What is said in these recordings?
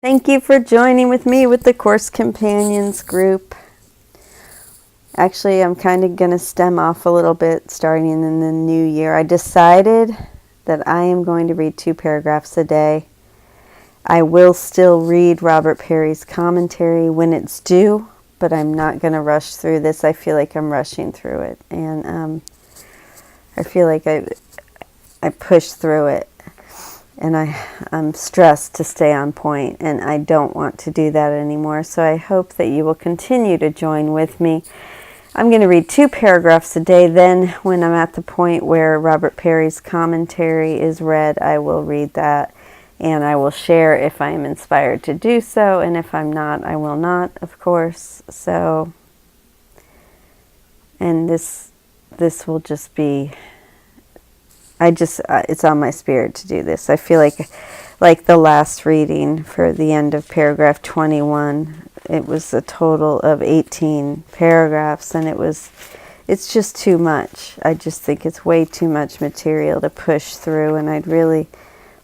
Thank you for joining with me with the Course Companions group. Actually, I'm kind of going to stem off a little bit starting in the new year. I decided that I am going to read 2 paragraphs a day. I will still read Robert Perry's commentary when it's due, but I'm not going to rush through this. I feel like I'm rushing through it, and I feel like I push through it. And I'm stressed to stay on point, and I don't want to do that anymore. So I hope that you will continue to join with me. I'm going to read 2 paragraphs a day. Then when I'm at the point where Robert Perry's commentary is read, I will read that, and I will share if I am inspired to do so. And if I'm not, I will not, of course. So, and this will just be... it's on my spirit to do this. I feel like the last reading for the end of paragraph 21, it was a total of 18 paragraphs, and it's just too much. I just think it's way too much material to push through, and I'd really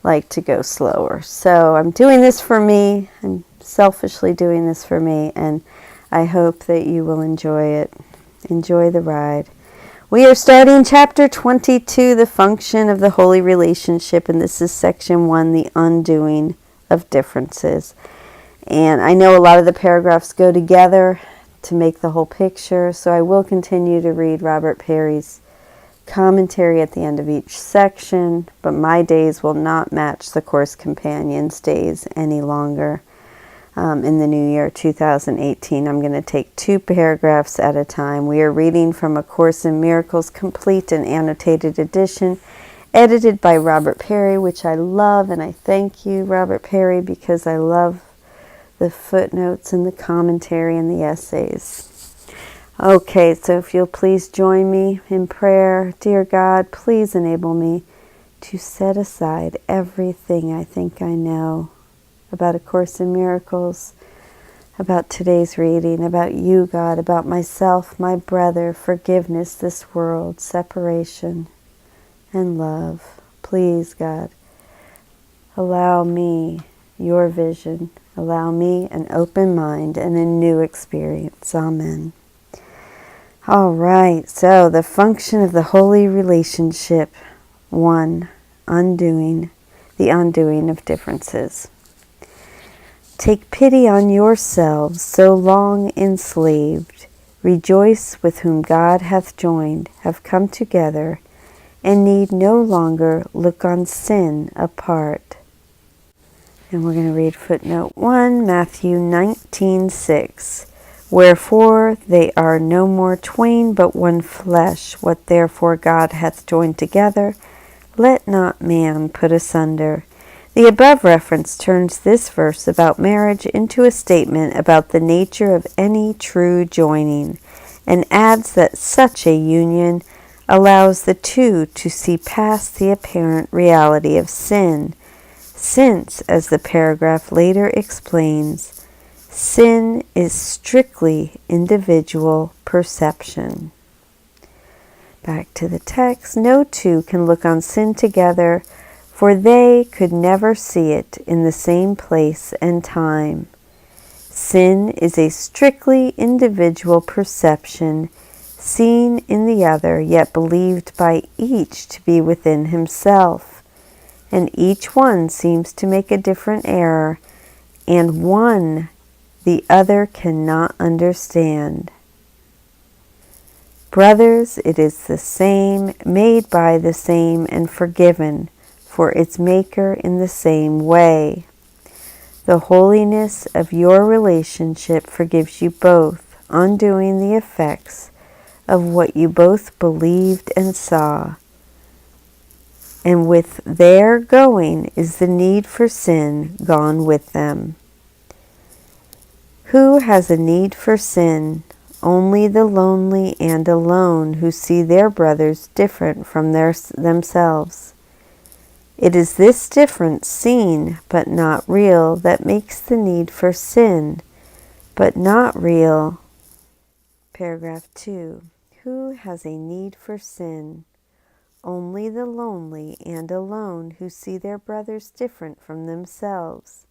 like to go slower. So I'm doing this for me. I'm selfishly doing this for me, and I hope that you will enjoy it. Enjoy the ride. We are starting chapter 22, the function of the holy relationship, and this is section 1, the undoing of differences. And I know a lot of the paragraphs go together to make the whole picture, so I will continue to read Robert Perry's commentary at the end of each section, but my days will not match the Course Companions' days any longer. In the new year 2018, I'm going to take 2 paragraphs at a time. We are reading from A Course in Miracles, complete and annotated edition, edited by Robert Perry, which I love, and I thank you, Robert Perry, because I love the footnotes and the commentary and the essays. Okay, so if you'll please join me in prayer. Dear God, please enable me to set aside everything I think I know about A Course in Miracles, about today's reading, about you, God, about myself, my brother, forgiveness, this world, separation, and love. Please, God, allow me your vision. Allow me an open mind and a new experience. Amen. All right, so the function of the holy relationship. 1, the undoing of differences. Take pity on yourselves, so long enslaved. Rejoice with whom God hath joined, have come together, and need no longer look on sin apart. And we're going to read footnote 1, Matthew 19:6. Wherefore they are no more twain, but one flesh. What therefore God hath joined together, let not man put asunder. The above reference turns this verse about marriage into a statement about the nature of any true joining, and adds that such a union allows the two to see past the apparent reality of sin, since, as the paragraph later explains, sin is strictly individual perception. Back to the text. No two can look on sin together, for they could never see it in the same place and time. Sin is a strictly individual perception, seen in the other, yet believed by each to be within himself. And each one seems to make a different error, and one the other cannot understand. Brothers, it is the same, made by the same, and forgiven for its maker in the same way. The holiness of your relationship forgives you both, undoing the effects of what you both believed and saw. And with their going is the need for sin gone with them. Who has a need for sin? Only the lonely and alone who see their brothers different from themselves. It is this difference, seen but not real, that makes the need for sin, but not real. Paragraph 2. Who has a need for sin? Only the lonely and alone who see their brothers different from themselves.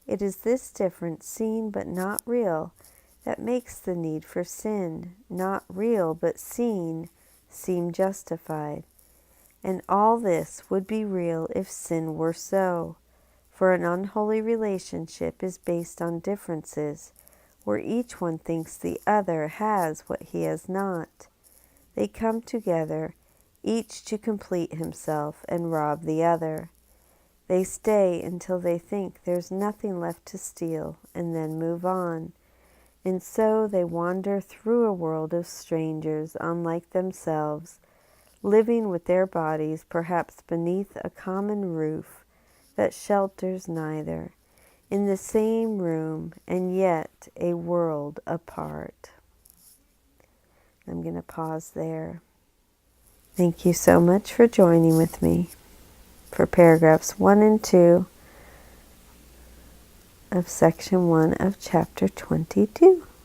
It is this difference, seen but not real, that makes the need for sin, not real but seen, seem justified. And all this would be real if sin were so, for an unholy relationship is based on differences, where each one thinks the other has what he has not. They come together, each to complete himself and rob the other. They stay until they think there's nothing left to steal, and then move on. And so they wander through a world of strangers unlike themselves, living with their bodies perhaps beneath a common roof that shelters neither, in the same room and yet a world apart. I'm going to pause there. Thank you so much for joining with me for paragraphs 1 and 2 of section 1 of chapter 22.